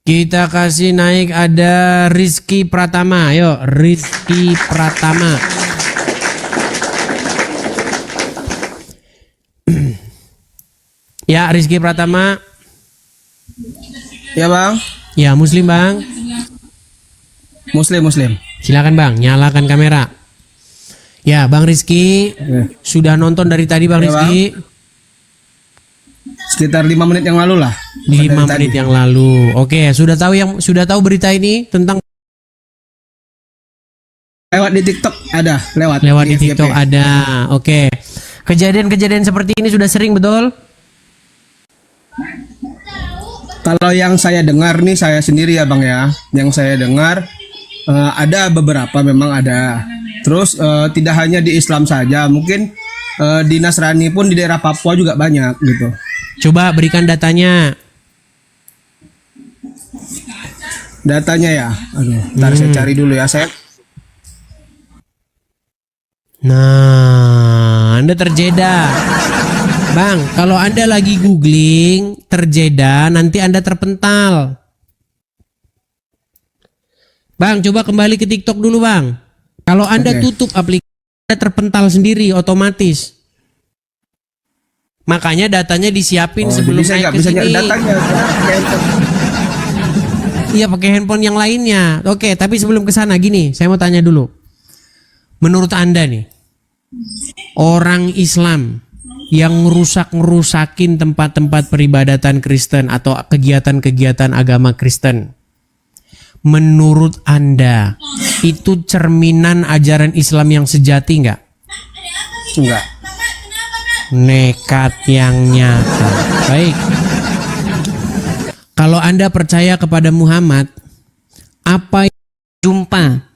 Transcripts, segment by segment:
Kita kasih naik ada Rizky Pratama. Ayo, Rizky Pratama. Ya, Rizky Pratama. Ya bang. Ya, Muslim bang. Muslim. Silakan bang, nyalakan kamera. Ya, Bang Rizky. Sudah nonton dari tadi Bang Ya, Rizky? Sekitar 5 menit yang lalu lah. 5 menit yang lalu. Oke, sudah tahu berita ini tentang Lewat di TikTok ada, lewat di FYP. TikTok ada. Oke. Kejadian-kejadian seperti ini sudah sering betul? Kalau yang saya dengar nih, saya sendiri ya bang ya. Yang saya dengar ada beberapa memang ada. Terus tidak hanya di Islam saja, mungkin di Nasrani pun di daerah Papua juga banyak gitu. Coba berikan datanya. Datanya ya, aduh, ntar saya cari dulu ya saya. Nah, Anda terjeda. Bang, kalau Anda lagi googling terjeda, nanti Anda terpental. Bang, coba kembali ke TikTok dulu bang. Kalau Anda tutup aplikasi, Anda terpental sendiri otomatis. Makanya datanya disiapin sebelum naik ke sini. Datanya. Iya, pakai handphone yang lainnya. Oke, tapi sebelum ke sana gini, saya mau tanya dulu. Menurut Anda nih, orang Islam yang ngerusakin tempat-tempat peribadatan Kristen atau kegiatan-kegiatan agama Kristen, menurut Anda itu cerminan ajaran Islam yang sejati nggak? Enggak. Nekat yang nyata. Baik. Kalau Anda percaya kepada Muhammad, apa yang jumpa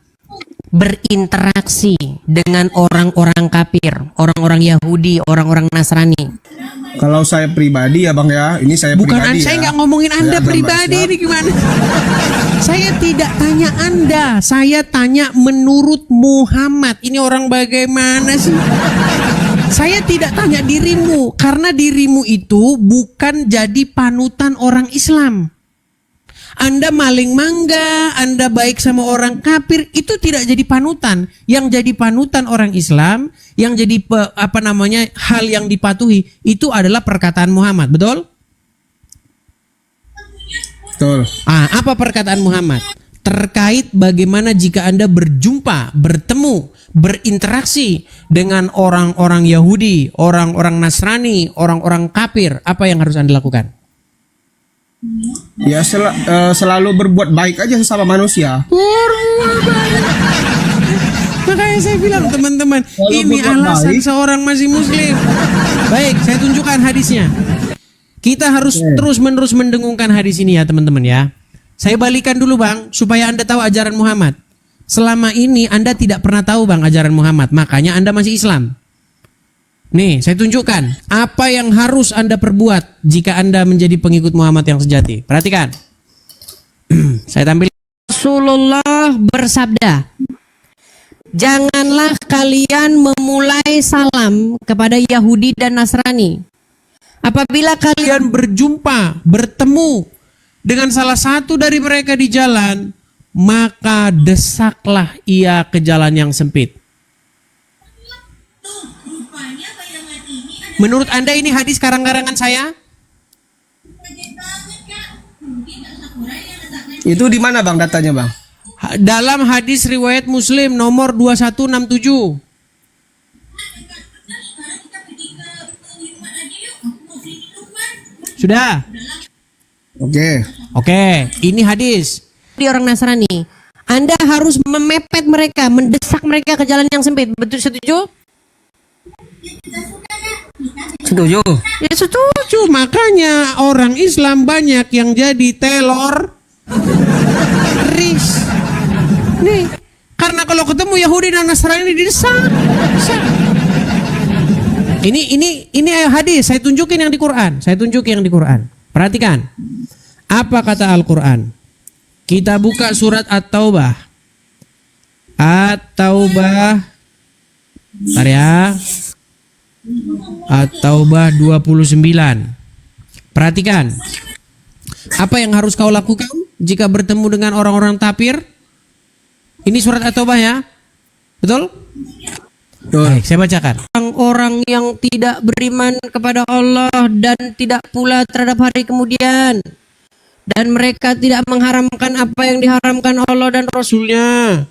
berinteraksi dengan orang-orang kafir, orang-orang Yahudi, orang-orang Nasrani? Kalau saya pribadi ya bang ya, ini saya Bukan pribadi saya ya. nggak ngomongin Anda pribadi ini gimana? Saya tidak tanya Anda, saya tanya menurut Muhammad. Ini orang bagaimana sih? Saya tidak tanya dirimu, karena dirimu itu bukan jadi panutan orang Islam. Anda maling mangga, Anda baik sama orang kafir, itu tidak jadi panutan. Yang jadi panutan orang Islam, yang jadi hal yang dipatuhi, itu adalah perkataan Muhammad, betul? Betul. Apa perkataan Muhammad? Terkait bagaimana jika Anda berjumpa, bertemu, berinteraksi dengan orang-orang Yahudi, orang-orang Nasrani, orang-orang kafir, apa yang harus Anda lakukan? Ya selalu berbuat baik aja sesama manusia. Makanya saya bilang teman-teman, ini alasan seorang masih muslim. Baik, saya tunjukkan hadisnya. Kita harus terus-menerus mendengungkan hadis ini ya teman-teman ya. Saya balikan dulu bang, supaya Anda tahu ajaran Muhammad. Selama ini Anda tidak pernah tahu bang ajaran Muhammad, makanya Anda masih Islam. Nih, saya tunjukkan apa yang harus Anda perbuat jika Anda menjadi pengikut Muhammad yang sejati. Perhatikan. Saya tampil. Rasulullah bersabda, janganlah kalian memulai salam kepada Yahudi dan Nasrani. Apabila kalian berjumpa, bertemu dengan salah satu dari mereka di jalan, maka desaklah ia ke jalan yang sempit. Menurut Anda ini hadis karang-karangan saya? Itu di mana bang datanya bang? Dalam hadis riwayat Muslim nomor 2167. Sudah? Oke, ini hadis. Di orang Nasrani, Anda harus memepet mereka, mendesak mereka ke jalan yang sempit. Betul, setuju? Setuju. Ya setuju, makanya orang Islam banyak yang jadi teroris. Nih, karena kalau ketemu Yahudi dan Nasrani didesak. Ini hadis, saya tunjukin yang di Quran. Perhatikan. Apa kata Al-Quran? Kita buka surat At-Taubah. Bentar ya. At-Taubah 29. Perhatikan. Apa yang harus kau lakukan? jika bertemu dengan orang-orang kafir. Ini surat At-Taubah ya. Betul? Baik, saya bacakan. Orang-orang yang tidak beriman kepada Allah dan tidak pula terhadap hari kemudian, dan mereka tidak mengharamkan apa yang diharamkan Allah dan Rasulnya,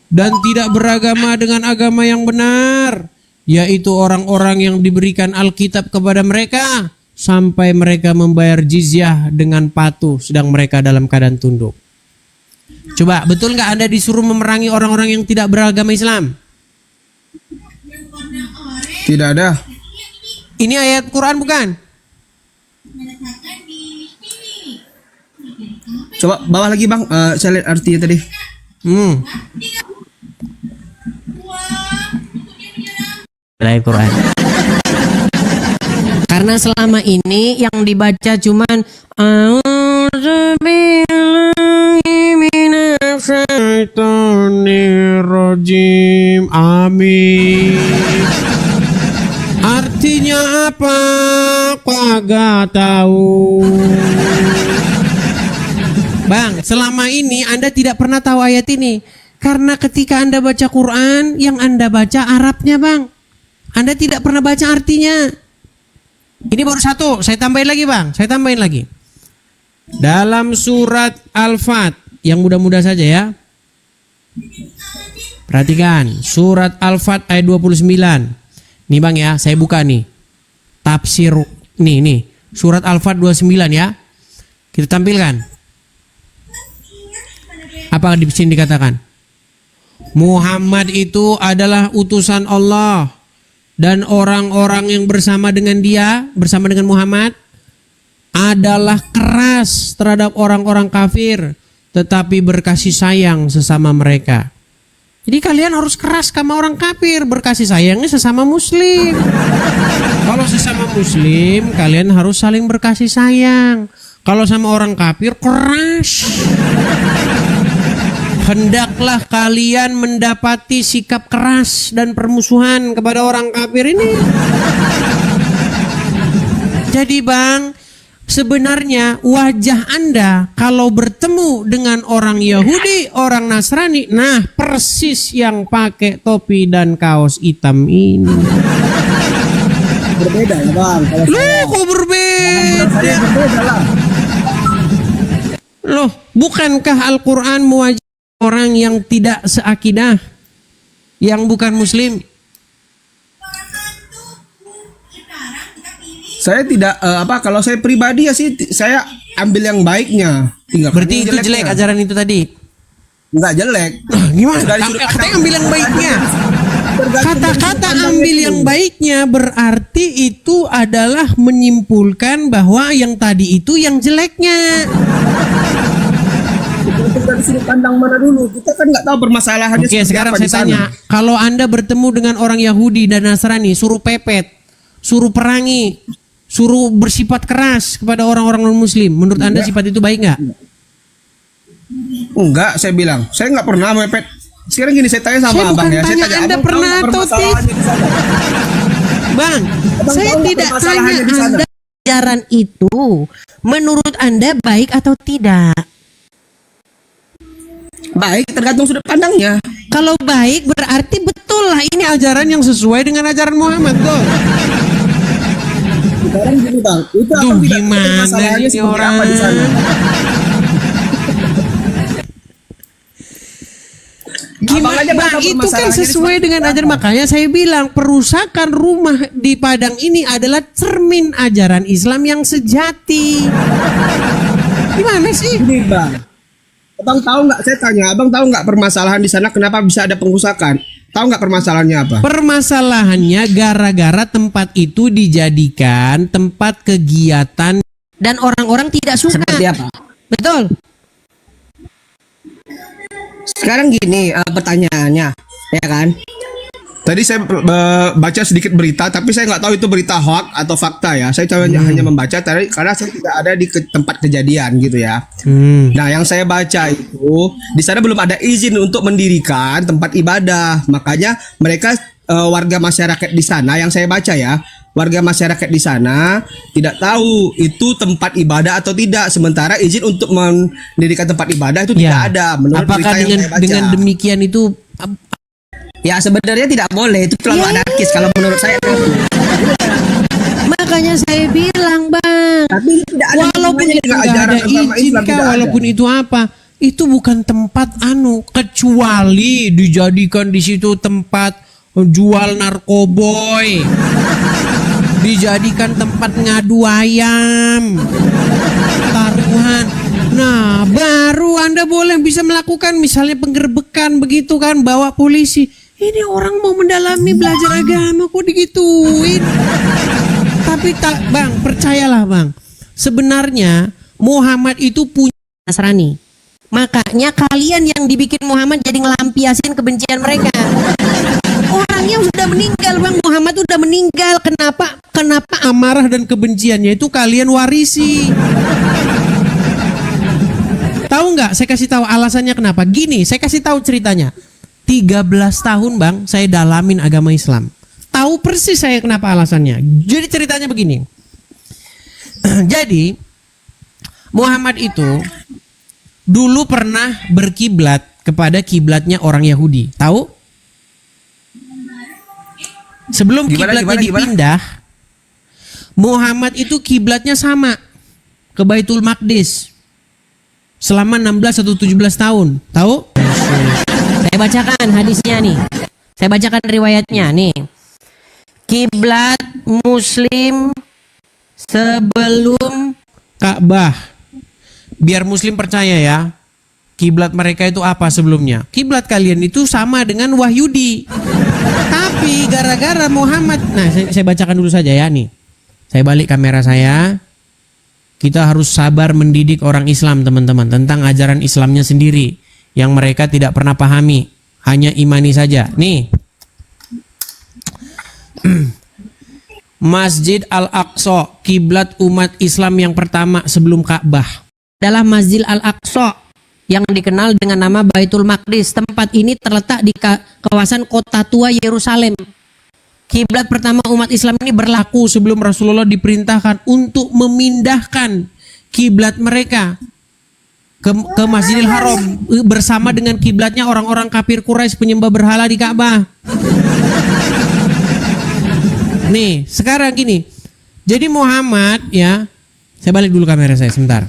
dan tidak beragama dengan agama yang benar, yaitu orang-orang yang diberikan Alkitab kepada mereka sampai mereka membayar jizyah dengan patuh sedang mereka dalam keadaan tunduk. Coba, betul nggak Anda disuruh memerangi orang-orang yang tidak beragama Islam? Tidak ada. Ini ayat Quran bukan? Coba bawah lagi bang, saya lihat artinya tadi. Ayat Quran. Karena selama ini yang dibaca cuman A'udzubillahiminasyaitonirrajim. Amin. Artinya apa? Kagak tahu. Bang, selama ini Anda tidak pernah tahu ayat ini. Karena ketika Anda baca Quran, yang Anda baca Arabnya, Bang. Anda tidak pernah baca artinya. Ini baru satu, saya tambahin lagi, Bang. Saya tambahin lagi. Dalam surat Al-Fat, yang mudah-mudah saja ya. Perhatikan, surat Al-Fat ayat 29. Nih Bang ya, saya buka nih. Tafsir nih. Surat Al-Fat 29 ya. Kita tampilkan. Apa di sini dikatakan? Muhammad itu adalah utusan Allah, dan orang-orang yang bersama dengan dia, bersama dengan Muhammad, adalah keras terhadap orang-orang kafir, tetapi berkasih sayang sesama mereka. Jadi kalian harus keras sama orang kafir, berkasih sayangnya sesama muslim. Kalau sesama muslim, kalian harus saling berkasih sayang. Kalau sama orang kafir, keras. Hendaklah kalian mendapati sikap keras dan permusuhan kepada orang kafir ini. Jadi Bang, sebenarnya wajah Anda kalau bertemu dengan orang Yahudi, orang Nasrani, nah persis yang pakai topi dan kaos hitam ini. Berbeda ya bang. Loh, kok berbeda? Loh, bukankah Al-Quran mewajibkan orang yang tidak seakidah, yang bukan muslim? Saya tidak kalau saya pribadi ya sih saya ambil yang baiknya. Berarti itu jelek ajaran itu tadi? Enggak jelek. Gimana? Katanya ambil yang baiknya. Kata-kata ambil yang baiknya berarti itu adalah menyimpulkan bahwa yang tadi itu yang jeleknya. Dari sudut pandang mana dulu? Kita kan nggak tahu permasalahannya. Oke, sekarang saya tanya, kalau Anda bertemu dengan orang Yahudi dan Nasrani, suruh pepet, suruh perangi, suruh bersifat keras kepada orang-orang non-muslim, menurut Anda sifat itu baik nggak? Enggak, saya bilang. Saya nggak pernah mepet. Sekarang gini, saya tanya sama abang ya. Saya tanya, Anda pernah atau tidak? Bang, saya tidak tanya Anda ajaran itu menurut Anda baik atau tidak. Baik, tergantung sudut pandangnya. Kalau baik berarti betul lah ini ajaran yang sesuai dengan ajaran Muhammad, tuh. Sekarang gini bang, itu Duh, gimana ini orang? Gimana bang, itu kan sesuai dengan ajaran, makanya saya bilang perusakan rumah di Padang ini adalah cermin ajaran Islam yang sejati. Gimana sih? Gini bang, abang tahu nggak? Saya tanya, abang tahu nggak permasalahan di sana kenapa bisa ada pengusakan? Tahu nggak permasalahannya apa? Permasalahannya gara-gara tempat itu dijadikan tempat kegiatan dan orang-orang tidak suka. Seperti apa? Betul. Sekarang gini pertanyaannya, ya kan? Tadi saya baca sedikit berita, tapi saya nggak tahu itu berita hoax atau fakta ya. Saya hanya membaca tadi karena saya tidak ada di tempat kejadian gitu ya. Nah, yang saya baca itu di sana belum ada izin untuk mendirikan tempat ibadah. Makanya mereka warga masyarakat di sana yang saya baca ya, warga masyarakat di sana tidak tahu itu tempat ibadah atau tidak. Sementara izin untuk mendirikan tempat ibadah itu tidak ada. Menurut Apakah berita yang saya baca. dengan demikian itu Ya sebenarnya tidak boleh, itu terlalu anarkis kalau menurut saya. makanya saya bilang, Bang, Tapi tidak ada walaupun hubungannya itu dengan nggak ajaran ada agama izin Islam, kah, tidak walaupun ada. itu apa, itu bukan tempat kecuali dijadikan di situ tempat jual narkoboy, dijadikan tempat ngadu ayam, taruhan. Nah, baru Anda boleh bisa melakukan misalnya penggerbekan begitu kan, bawa polisi. Ini orang mau mendalami belajar agama kok digituin. Tapi tak, Bang, percayalah, Bang. Sebenarnya Muhammad itu punya Nasrani. Makanya kalian yang dibikin Muhammad jadi ngelampiasin kebencian mereka. Orangnya sudah meninggal, Bang. Muhammad sudah meninggal. Kenapa amarah dan kebenciannya itu kalian warisi? Tahu nggak? Saya kasih tahu alasannya kenapa. Gini, saya kasih tahu ceritanya. 13 tahun, Bang, saya dalamin agama Islam. Tahu persis saya kenapa alasannya. Jadi ceritanya begini. Jadi Muhammad itu dulu pernah berkiblat kepada kiblatnya orang Yahudi. Tahu? Sebelum kiblatnya dipindah, Muhammad itu kiblatnya sama ke Baitul Maqdis selama 16 atau 17 tahun. Tahu? Saya bacakan hadisnya nih. Saya bacakan riwayatnya nih. Kiblat Muslim sebelum Ka'bah. Biar Muslim percaya ya. Kiblat mereka itu apa sebelumnya? Kiblat kalian itu sama dengan Wahyudi. Tapi gara-gara Muhammad, nah saya bacakan dulu saja ya nih. Saya balik kamera saya. Kita harus sabar mendidik orang Islam, teman-teman, tentang ajaran Islamnya sendiri yang mereka tidak pernah pahami, hanya imani saja. Nih. Masjid Al-Aqsa, kiblat umat Islam yang pertama sebelum Ka'bah, adalah Masjid Al-Aqsa yang dikenal dengan nama Baitul Maqdis. Tempat ini terletak di kawasan kota tua Yerusalem. Kiblat pertama umat Islam ini berlaku sebelum Rasulullah diperintahkan untuk memindahkan kiblat mereka ke Masjidil Haram bersama dengan kiblatnya orang-orang kafir Quraisy penyembah berhala di Ka'bah. Nih, sekarang gini. Jadi Muhammad ya, saya balik dulu kamera saya sebentar.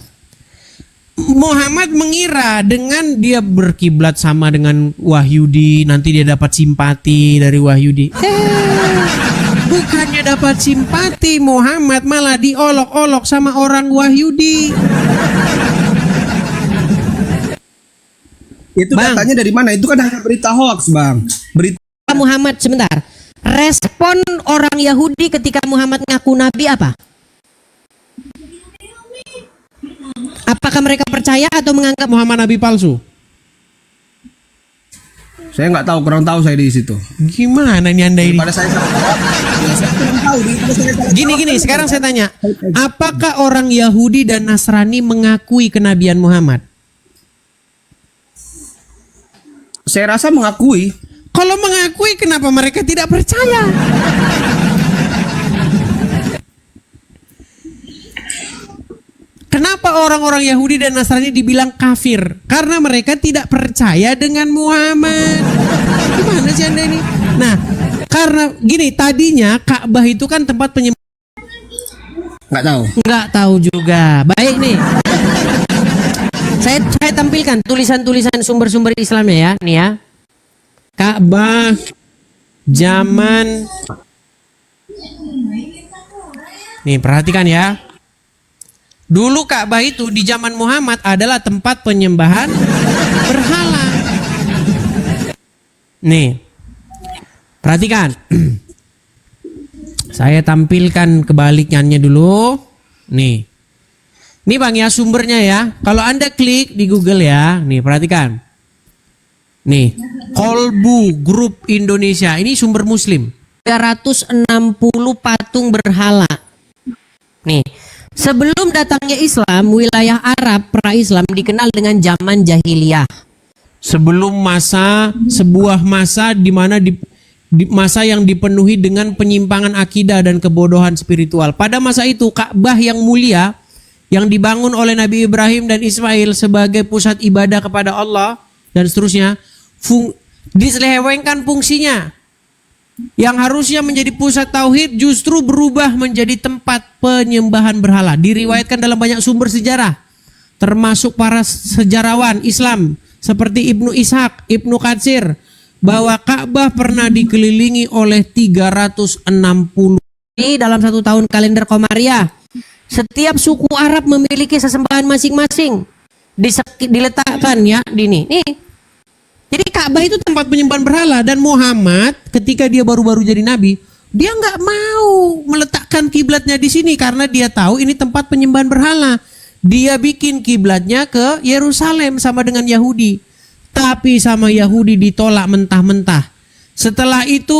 Muhammad mengira dengan dia berkiblat sama dengan Wahyudi, nanti dia dapat simpati dari Wahyudi. Bukannya dapat simpati, Muhammad malah diolok-olok sama orang Wahyudi. Itu Bang, datanya dari mana? Itu kan hanya berita hoax, Bang. Berita Muhammad sebentar. Respon orang Yahudi ketika Muhammad ngaku nabi apa? Apakah mereka percaya atau menganggap Muhammad nabi palsu? saya nggak tahu, kurang tahu saya di situ. Gimana nih Anda ini? Pada saya kurang tahu. Gini, sekarang saya tanya. Apakah orang Yahudi dan Nasrani mengakui kenabian Muhammad? Saya rasa mengakui. Kalau mengakui, kenapa mereka tidak percaya? Kenapa orang-orang Yahudi dan Nasrani dibilang kafir? Karena mereka tidak percaya dengan Muhammad. Gimana sih Anda ini? Nah, karena gini, tadinya Ka'bah itu kan tempat penyembah. Nggak tahu. Nggak tahu juga. Baik nih. Saya tampilkan tulisan-tulisan sumber-sumber Islamnya ya. Nih ya. Ka'bah zaman. Nih, perhatikan ya. Dulu Ka'bah itu di zaman Muhammad adalah tempat penyembahan berhala. Nih, perhatikan. Saya tampilkan kebalikannya dulu. Nih, Bang ya sumbernya ya. Kalau Anda klik di Google ya, nih perhatikan. Nih, Kolbu Group Indonesia. Ini sumber Muslim. 360 patung berhala. Nih. Sebelum datangnya Islam, wilayah Arab pra-Islam dikenal dengan zaman jahiliyah. Sebelum sebuah masa di mana masa yang dipenuhi dengan penyimpangan akidah dan kebodohan spiritual. Pada masa itu Ka'bah yang mulia yang dibangun oleh Nabi Ibrahim dan Ismail sebagai pusat ibadah kepada Allah dan seterusnya diselewengkan fungsinya. Yang harusnya menjadi pusat tauhid justru berubah menjadi tempat penyembahan berhala. Diriwayatkan dalam banyak sumber sejarah, termasuk para sejarawan Islam seperti Ibnu Ishaq, Ibnu Katsir, bahwa Ka'bah pernah dikelilingi oleh 360 dalam satu tahun kalender Komariah. Setiap suku Arab memiliki sesembahan masing-masing. Diletakkan ya di ini. Nih. Jadi Ka'bah itu tempat penyembahan berhala, dan Muhammad ketika dia baru-baru jadi nabi, dia nggak mau meletakkan kiblatnya di sini karena dia tahu ini tempat penyembahan berhala. Dia bikin kiblatnya ke Yerusalem sama dengan Yahudi. Tapi sama Yahudi ditolak mentah-mentah. Setelah itu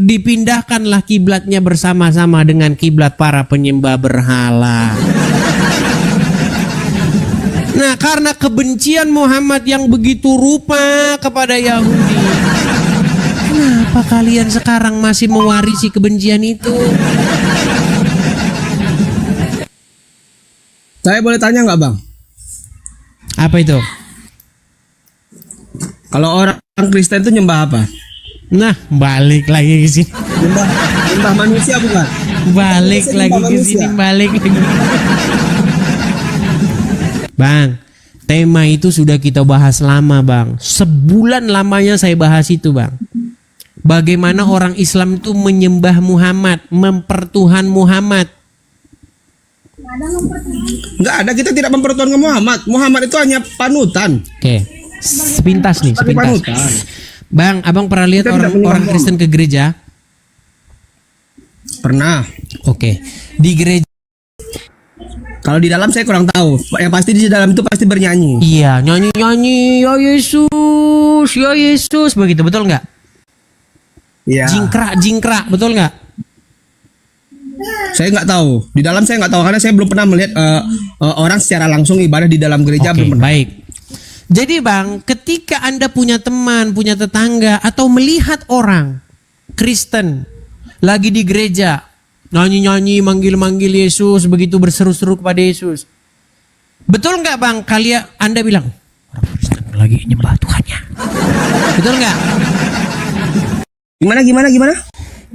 dipindahkanlah kiblatnya bersama-sama dengan kiblat para penyembah berhala. Nah, karena kebencian Muhammad yang begitu rupa kepada Yahudi, kenapa kalian sekarang masih mewarisi kebencian itu? Saya boleh tanya nggak, Bang? Apa itu? Kalau orang Kristen itu nyembah apa? Nah, balik lagi ke sini. Nyembah manusia bukan? Balik Manusia lagi nyembah ke manusia. sini, balik lagi. Bang, tema itu sudah kita bahas lama, Bang. Sebulan lamanya saya bahas itu, Bang. Bagaimana orang Islam itu menyembah Muhammad, mempertuhan Muhammad. Enggak ada, kita tidak mempertuhankan Muhammad. Muhammad itu hanya panutan. Oke, sepintas nih, Tapi sepintas. panutan. Bang, abang pernah lihat Kita tidak menyembah orang Kristen ke gereja? Pernah. Oke, di gereja. Kalau di dalam saya kurang tahu. Yang pasti di dalam itu pasti bernyanyi. Iya, nyanyi-nyanyi, ya Yesus, begitu, betul nggak? Iya. Jingkrak, betul nggak? Saya nggak tahu. Di dalam saya nggak tahu karena saya belum pernah melihat orang secara langsung ibadah di dalam gereja. Oke, Belum pernah. baik. Jadi Bang, ketika Anda punya teman, punya tetangga, atau melihat orang Kristen lagi di gereja, nyanyi-nyanyi, manggil-manggil Yesus, begitu berseru-seru kepada Yesus, betul nggak Bang? Anda bilang, orang Kristen lagi nyembah Tuhannya. Betul nggak? Gimana?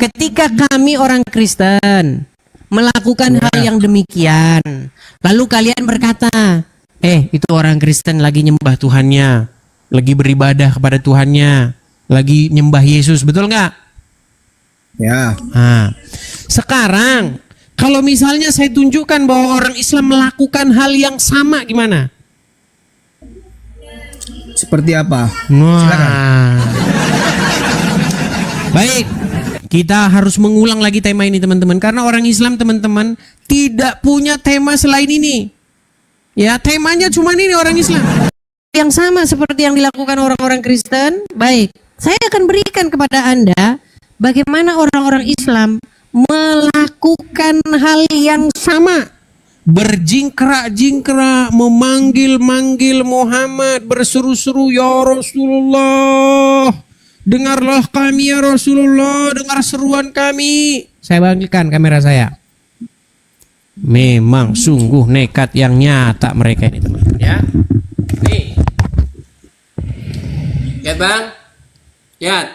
Ketika kami orang Kristen melakukan hal yang demikian, lalu kalian berkata, itu orang Kristen lagi nyembah Tuhannya, lagi beribadah kepada Tuhannya, lagi nyembah Yesus, betul nggak? Ya. Nah, sekarang kalau misalnya saya tunjukkan bahwa orang Islam melakukan hal yang sama, gimana? Seperti apa? Wah. Baik, kita harus mengulang lagi tema ini teman-teman, karena orang Islam teman-teman tidak punya tema selain ini. Ya, temanya cuma ini orang Islam. Yang sama seperti yang dilakukan orang-orang Kristen. Baik, saya akan berikan kepada Anda bagaimana orang-orang Islam melakukan hal yang sama. Berjingkrak-jingkrak, memanggil-manggil Muhammad, berseru-seru, ya Rasulullah, dengarlah kami ya Rasulullah, dengar seruan kami. Saya bangkitkan kamera saya. Memang sungguh nekat yang nyata mereka ini teman-teman ya. Nih. Lihat Bang. Lihat.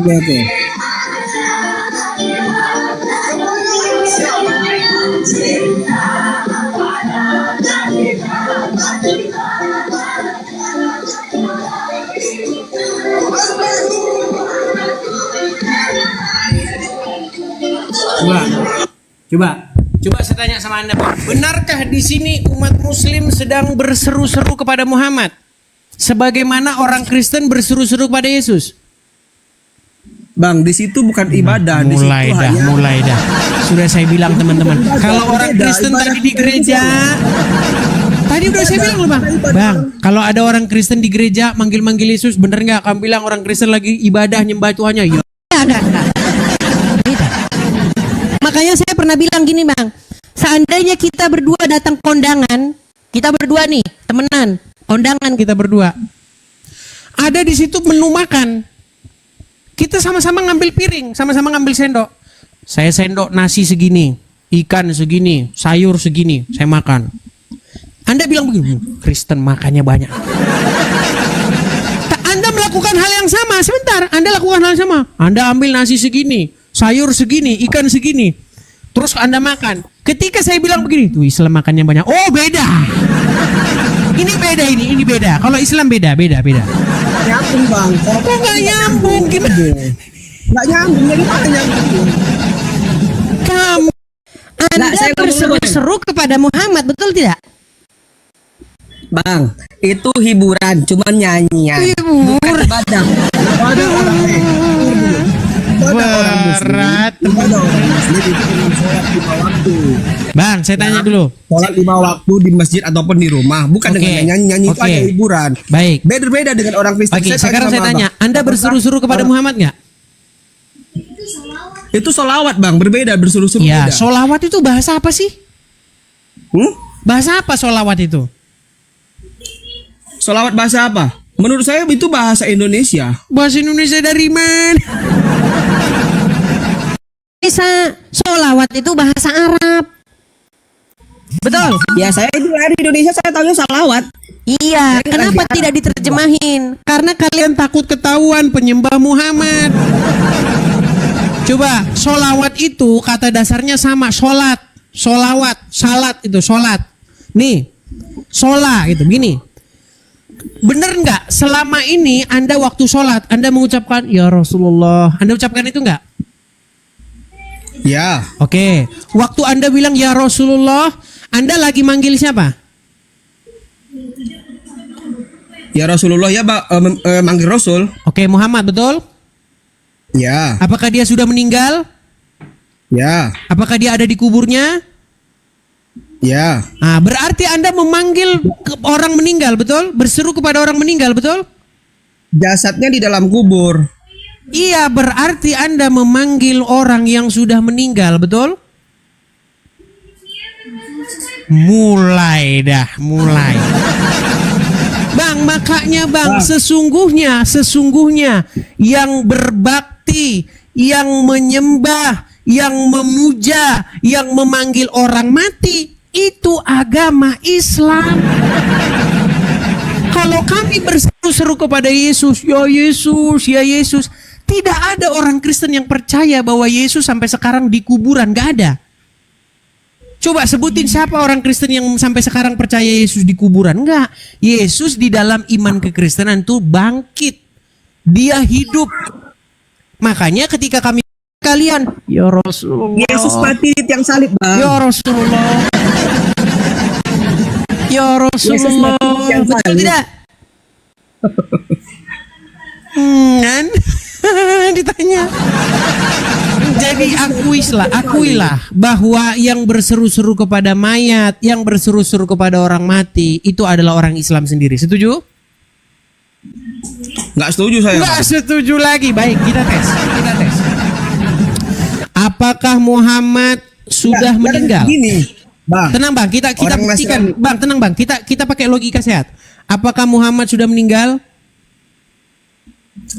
Oke. Coba saya tanya sama Anda, Pak. Benarkah di sini umat Muslim sedang berseru-seru kepada Muhammad, sebagaimana orang Kristen berseru-seru kepada Yesus? Bang, di situ bukan ibadah, di situ hanya mulai dah. Sudah saya bilang teman-teman, kalau orang Kristen tadi di gereja, Tadi udah saya bilang loh bang. Bang, kalau ada orang Kristen di gereja manggil-manggil Yesus, bener nggak? Kamu bilang orang Kristen lagi ibadah nyembah Tuhannya? Ya. Enggak. Beda. Makanya saya pernah bilang gini bang, seandainya kita berdua datang kondangan, kita berdua nih temenan, kondangan Kita berdua. Ada di situ menu makan. Kita sama-sama ngambil piring, sama-sama ngambil sendok. Saya sendok nasi segini, ikan segini, sayur segini, saya makan. Anda bilang begini, Kristen makannya banyak. Anda melakukan hal yang sama, sebentar, Anda lakukan hal yang sama. Anda ambil nasi segini, sayur segini, ikan segini. Terus Anda makan. Ketika saya bilang begini, tuh Islam makannya banyak. Oh beda. Ini beda ini beda. Kalau Islam beda. Nyambung bang. Kok nggak nyambung? Gimana? Nggak nyambung, jadi mana nyambung? Kamu Anda saya ngomong berseru-seru kepada Muhammad, betul tidak? Bang, itu hiburan, cuman nyanyian. Bukan ibadah. Ada orang berat. Ada orang muslim itu dengan sholat 5 waktu. Bang, saya tanya dulu. Sholat 5 waktu di masjid ataupun di rumah, bukan Oke. dengan nyanyi-nyanyi itu Oke. ada hiburan. Baik. Beda-beda dengan orang Kristen. Oke, Saya sekarang saya sama tanya, Abang. Anda berseru-seru kepada Muhammad nggak? Itu solawat bang, berbeda berseru-seru. Ya, beda. solawat itu bahasa apa sih? Hmm? Bahasa apa solawat itu? Solawat bahasa apa? Menurut saya itu bahasa Indonesia. Bahasa Indonesia dari mana? Bisa solawat itu bahasa Arab. Betul. Ya saya di Indonesia saya tahunya salawat. Iya, kenapa tidak diterjemahin? Karena kalian takut ketahuan penyembah Muhammad. Coba, solawat itu kata dasarnya sama, sholat, solawat, salat itu sholat. Nih, sholat gitu, begini. Bener nggak? Selama ini Anda waktu sholat, Anda mengucapkan ya Rasulullah. Anda ucapkan itu nggak? Ya. Oke. Waktu Anda bilang ya Rasulullah, Anda lagi manggil siapa? Ya Rasulullah ya manggil Rasul. Oke, Muhammad, betul? Ya. Apakah dia sudah meninggal? Ya. Apakah dia ada di kuburnya? Ya. Ah, berarti Anda memanggil orang meninggal, betul? Berseru kepada orang meninggal, betul? Jasadnya di dalam kubur. Iya, berarti Anda memanggil orang yang sudah meninggal, betul? Mulai. Bang, makanya bang, sesungguhnya yang berbakti, yang menyembah, yang memuja, yang memanggil orang mati, itu agama Islam. Kalau kami berseru-seru kepada Yesus, ya Yesus, tidak ada orang Kristen yang percaya bahwa Yesus sampai sekarang di kuburan, gak ada. Coba sebutin siapa orang Kristen yang sampai sekarang percaya Yesus di kuburan. Enggak. Yesus di dalam iman kekristenan itu bangkit. Dia hidup. Makanya ketika kami kalian, ya Rasulullah. Yesus mati di tiang salib, Bang. Ya Rasulullah. Ya Rasulullah. Betul tidak? Kan? Ditanya. Jadi akuilah bahwa yang berseru-seru kepada mayat, yang berseru-seru kepada orang mati, itu adalah orang Islam sendiri. Setuju? Nggak setuju saya. Nggak setuju lagi. Baik, kita tes. Apakah Muhammad sudah meninggal? Gini, bang. Tenang bang, kita Orang buktikan. Nasrani- Bang, tenang bang, kita pakai logika sehat. Apakah Muhammad sudah meninggal?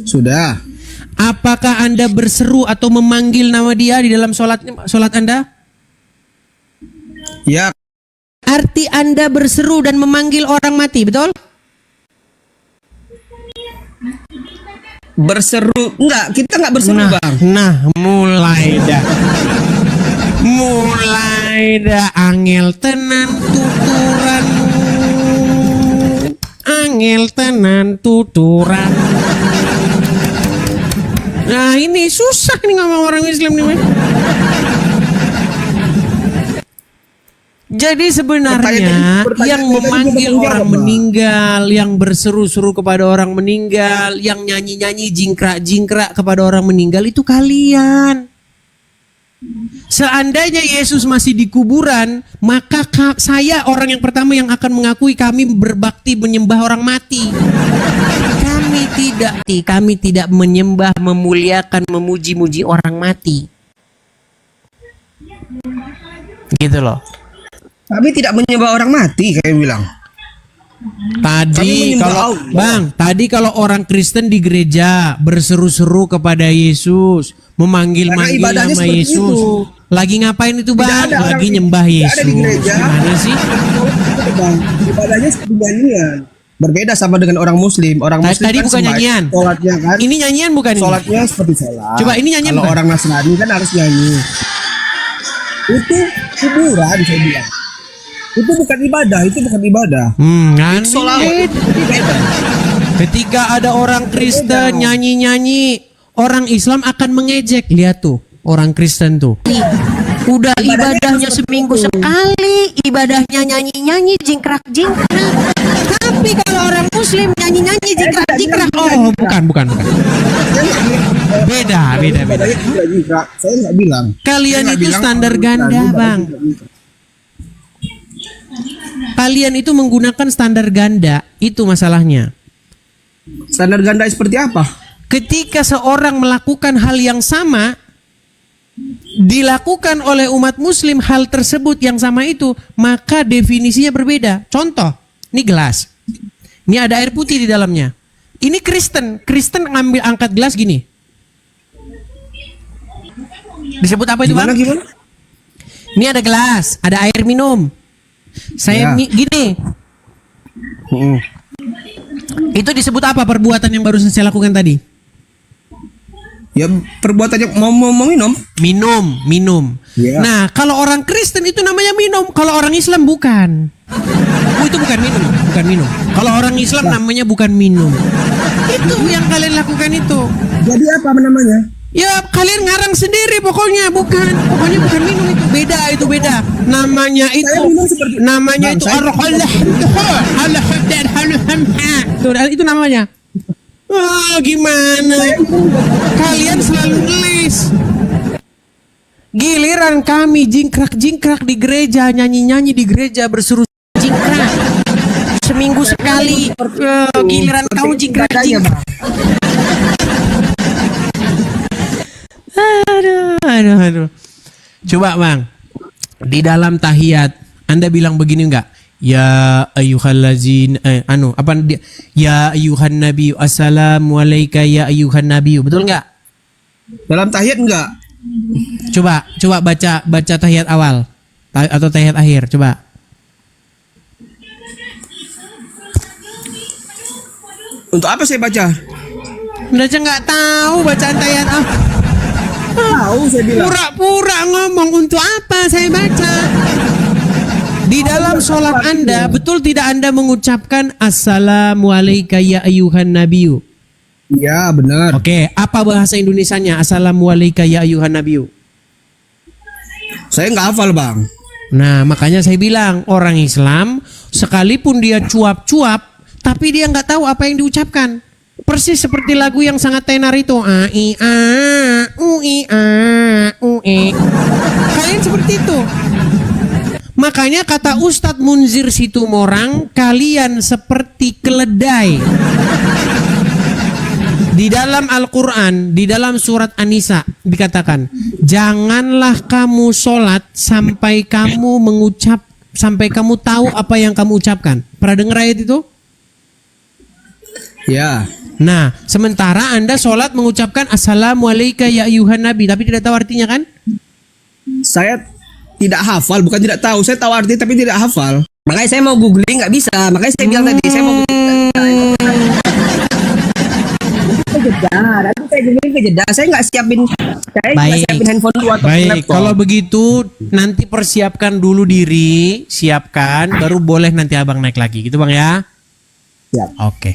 Sudah. Apakah Anda berseru atau memanggil nama dia di dalam sholat Anda? Ya. Arti Anda berseru dan memanggil orang mati, betul? Berseru enggak, kita enggak berseru, Bang. Mulai dah angel tenan tuturan. Nah ini susah nih ngomong orang Islam nih. Men. Jadi sebenarnya yang memanggil orang meninggal, yang berseru-seru kepada orang meninggal, yang nyanyi-nyanyi jingkrak-jingkrak kepada orang meninggal itu kalian. Seandainya Yesus masih di kuburan, maka saya orang yang pertama yang akan mengakui kami berbakti menyembah orang mati. Kami tidak menyembah, memuliakan, memuji-muji orang mati. Gitu loh. Kami tidak menyembah orang mati, kayak bilang. Tadi kalau orang Kristen di gereja berseru-seru kepada Yesus, memanggil-manggil nama Yesus. Itu. Lagi ngapain itu, Bang? Tidak ada Lagi orang- nyembah tidak Yesus. ada di gereja. Gimana sih? Bang, ibadahnya seperti nyanyian. Berbeda sama dengan orang Muslim. Orang Muslim Tadi kan bukan nyanyian. Sholatnya kan. Ini nyanyian bukan ini? Sholatnya seperti sholat. Coba, ini nyanyian Kalau bukan? orang Nasrani kan harus nyanyi. Itu kuburan, saya bilang. Itu bukan ibadah, itu bukan ibadah. Kan? Sholawat itu beda. Ketika ada orang Kristen nyanyi-nyanyi, orang Islam akan mengejek. Lihat tuh, orang Kristen tuh. Udah ibadahnya seminggu sekali, ibadahnya nyanyi-nyanyi, jingkrak-jingkrak. Tapi kalau orang Muslim nyanyi-nyanyi, jingkrak-jingkrak, Oh, bukan. Beda. Ibadahnya tidak juga. Saya nggak bilang. Kalian Saya nggak itu bilang standar orang ganda, Nasrani Bang. tidak juga. Kalian itu menggunakan standar ganda, itu masalahnya. Standar ganda seperti apa? Ketika seorang melakukan hal yang sama, dilakukan oleh umat muslim hal tersebut yang sama itu, maka definisinya berbeda. Contoh, ini gelas. Ini ada air putih di dalamnya. Ini Kristen ngambil angkat gelas gini. Disebut apa itu, Bang? Gimana? Ini ada gelas, ada air minum. Saya Ya. gini. Itu disebut apa perbuatan yang baru saya lakukan tadi? Ya perbuatannya mau minum. Minum. Ya. Nah, kalau orang Kristen itu namanya minum, kalau orang Islam bukan. Itu bukan minum. Kalau orang Islam namanya bukan minum. Itu yang kalian lakukan itu. Jadi apa namanya? Ya kalian ngarang sendiri pokoknya bukan minum itu beda. Namanya itu Saya minum seperti- namanya Bang, itu saya- itu namanya. Gimana? Kalian selalu ngelis. Giliran kami jingkrak-jingkrak di gereja, nyanyi-nyanyi di gereja, berseru jingkrak seminggu sekali. Giliran kamu jingkrak-jingkrak. Aduh. Coba, Bang. Di dalam tahiyat Anda bilang begini enggak? Ya ayyuhallazin ya ayyuhan nabi assalamu alayka ya ayyuhan nabi. Betul enggak? Dalam tahiyat enggak? Coba baca tahiyat awal atau tahiyat akhir, coba. Untuk apa saya baca? Udah aja nggak tahu bacaan tahiyat apa. Tahu saya bilang. Pura-pura ngomong untuk apa saya baca. Di dalam sholat Anda, betul tidak Anda mengucapkan Assalamu alayka ya ayyuhan nabiyyu? Iya benar. Oke, apa bahasa Indonesianya Assalamu alayka ya ayyuhan nabiyyu? Saya nggak hafal, Bang. Nah, makanya saya bilang orang Islam sekalipun dia cuap-cuap, tapi dia nggak tahu apa yang diucapkan. Persis seperti lagu yang sangat tenar itu. A I A U I A U E. Kalian seperti itu. Makanya kata Ustadz Munzir Situmorang, kalian seperti keledai. Di dalam Al-Quran, di dalam surat An-Nisa dikatakan, janganlah kamu sholat sampai kamu tahu apa yang kamu ucapkan. Pernah dengar ayat itu? Ya. Nah, sementara Anda sholat mengucapkan Assalamualaikum ya ayuhan nabi, tapi tidak tahu artinya kan? Saya tidak hafal, bukan tidak tahu. Saya tahu arti tapi tidak hafal. Makanya saya mau googling nggak bisa. Makanya saya bilang tadi saya mau googling. Nanti saya googling ke jeda. Saya nggak siapin. Saya nggak Baik. siapin handphone dulu atau Baik, laptop. kalau begitu nanti persiapkan dulu diri, siapkan, baru boleh nanti abang naik lagi, gitu bang ya? Siap. Oke.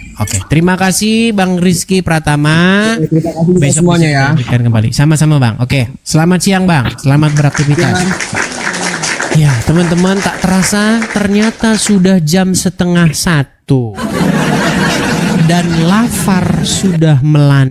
Terima kasih Bang Rizky Pratama. Terima kasih Besok semuanya bisa ya. kita lanjutkan kembali. Sama-sama Bang. Oke. Selamat siang Bang. Selamat beraktivitas. Ya teman-teman, tak terasa ternyata sudah jam 12:30 dan lapar sudah melanda.